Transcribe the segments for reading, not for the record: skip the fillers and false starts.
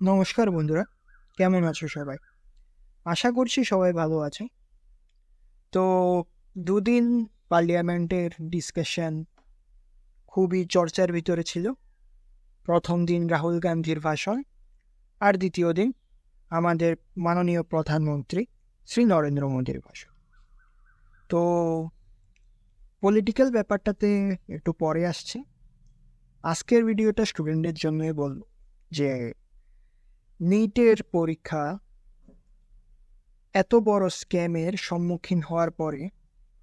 নমস্কার বন্ধুরা, কেমন আছো সবাই? আশা করছি সবাই ভালো আছে। তো দুদিন পার্লামেন্টের ডিসকাশন খুবই চর্চার ভিতরে ছিল। প্রথম দিন রাহুল গান্ধীর ভাষণ, আর দ্বিতীয় দিন আমাদের মাননীয় প্রধানমন্ত্রী শ্রী নরেন্দ্র মোদীর ভাষণ। তো পলিটিক্যাল ব্যাপারটাতে একটু পরে আসছে। আজকের ভিডিওটা স্টুডেন্টদের জন্যই বলব যে নিটের পরীক্ষা এত বড় স্ক্যামের সম্মুখীন হওয়ার পরে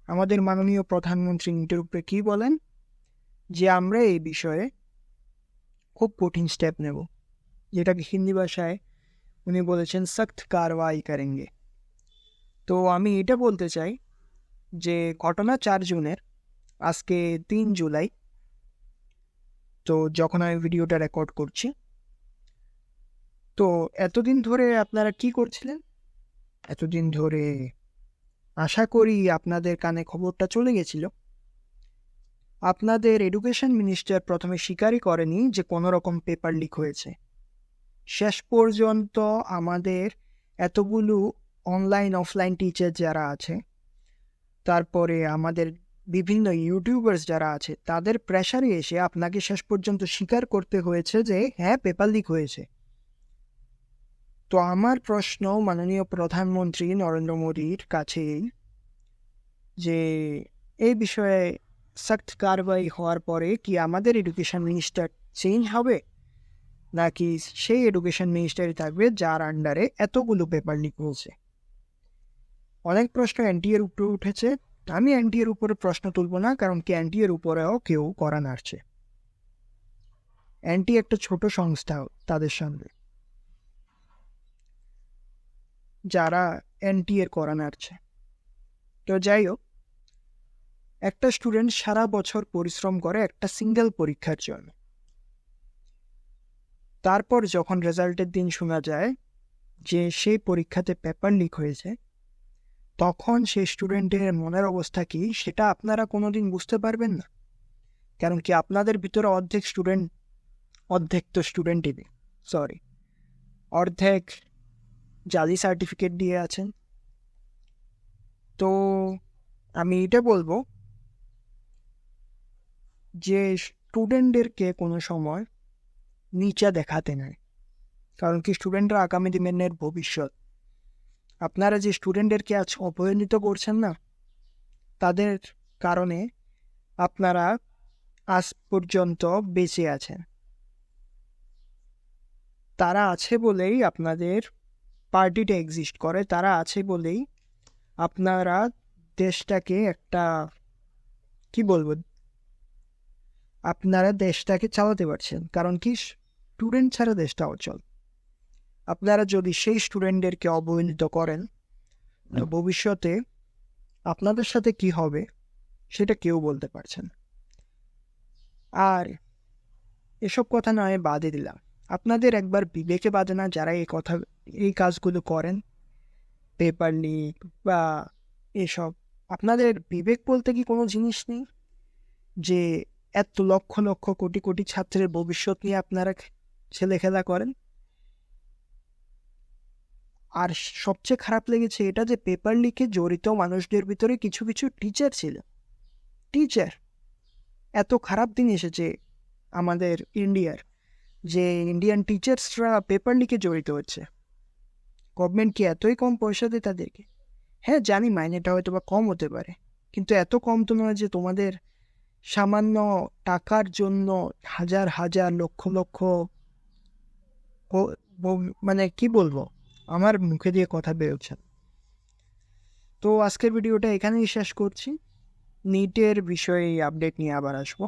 আমাদের মাননীয় প্রধানমন্ত্রী নিটের উপরে কী বলেন, যে আমরা এই বিষয়ে খুব কঠিন স্টেপ নেব, যেটাকে হিন্দি ভাষায় উনি বলেছেন সখ্ত কারওয়াই করেঙ্গে। তো আমি এটা বলতে চাই যে ঘটনা 4 জুনের, আজকে 3 জুলাই। তো যখন আমি ভিডিওটা রেকর্ড করছি, তো এতদিন ধরে আপনারা কি করছিলেন? এতদিন ধরে আশা করি আপনাদের কানে খবরটা চলে গেছিল। আপনাদের এডুকেশন মিনিস্টার প্রথমে স্বীকারই করেনি যে কোনো রকম পেপার লিক হয়েছে। শেষ পর্যন্ত আমাদের এতগুলো অনলাইন অফলাইন টিচার যারা আছে, তারপরে আমাদের বিভিন্ন ইউটিউবার্স যারা আছে, তাদের প্রেশারে এসে আপনাকে শেষ পর্যন্ত স্বীকার করতে হয়েছে যে হ্যাঁ, পেপার লিক হয়েছে। তো আমার প্রশ্ন মাননীয় প্রধানমন্ত্রী নরেন্দ্র মোদীর কাছে যে এই বিষয়ে সখ্ত কারবাই হওয়ার পরে কি আমাদের এডুকেশন মিনিস্টার চেঞ্জ হবে, নাকি সেই এডুকেশন মিনিস্টারই থাকবে যার আন্ডারে এতগুলো পেপার লিক হয়েছে? অনেক প্রশ্ন এনটিএর উপরে উঠেছে। আমি এনটিএর উপরে প্রশ্ন তুলব না, কারণ কি এনটিএর উপরেও কেউ করা নাড়ছে। এনটি একটা ছোট সংস্থা তাদের সঙ্গে, যারা এনটিএর করা নাড়ছে। তো যাই হোক, একটা স্টুডেন্ট সারা বছর পরিশ্রম করে একটা সিঙ্গেল পরীক্ষার জন্য, তারপর যখন রেজাল্টের দিন শোনা যায় যে সেই পরীক্ষাতে পেপার লিক হয়েছে, তখন সেই স্টুডেন্টের মনের অবস্থা কি সেটা আপনারা কোনোদিন বুঝতে পারবেন না। কারণ কি আপনাদের ভিতরে অর্ধেক জালি সার্টিফিকেট দিয়ে আছেন। তো আমি এটা বলবো যে স্টুডেন্টদেরকে কোনো সময় নিচে দেখাতে নেই, কারণ কি স্টুডেন্টরা আগামী দিনের ভবিষ্যৎ। আপনারা যে স্টুডেন্টদেরকে আজ অবহেলিত করছেন না, তাদের কারণে আপনারা আজ পর্যন্ত বেঁচে আছেন। তারা আছে বলেই আপনাদের পার্টিটা এক্সিস্ট করে, তারা আছে বলেই আপনারা দেশটাকে একটা, কি বলবো, আপনারা দেশটাকে চালাতে পারছেন। কারণ কি স্টুডেন্ট ছাড়া দেশটা অচল। আপনারা যদি সেই স্টুডেন্টদেরকে অবহেলিত করেন, তো ভবিষ্যতে আপনাদের সাথে কি হবে সেটা কেউ বলতে পারছেন। আর এসব কথা নয় বাদে দিলাম, আপনাদের একবার বিবেকে বাজে না যারা এই কাজগুলো করেন, পেপার লিক বা এসব? আপনাদের বিবেক বলতে কি কোনো জিনিস নেই? যে এত লক্ষ লক্ষ কোটি কোটি ছাত্রের ভবিষ্যৎ নিয়ে আপনারা ছেলে খেলা করেন। আর সবচেয়ে খারাপ লেগেছে এটা যে পেপার লিকে জড়িত মানুষদের ভিতরে কিছু কিছু টিচার এত খারাপ দিন এসেছে আমাদের ইন্ডিয়ার, যে ইন্ডিয়ান টিচার্সরা পেপার লিকে জড়িত হচ্ছে। গভর্নমেন্ট কি এতই কম পয়সা দেয় তাদেরকে? হ্যাঁ জানি মাইনেটা হয়তো বা কম হতে পারে, কিন্তু এত কম তো নয় যে তোমাদের সামান্য টাকার জন্য হাজার হাজার লক্ষ লক্ষ, মানে কি বলবো, আমার মুখে দিয়ে কথা বেরোচ্ছে না। তো আজকের ভিডিওটা এখানেই শেষ করছি। নিটের বিষয়ে আপডেট নিয়ে আবার আসবো।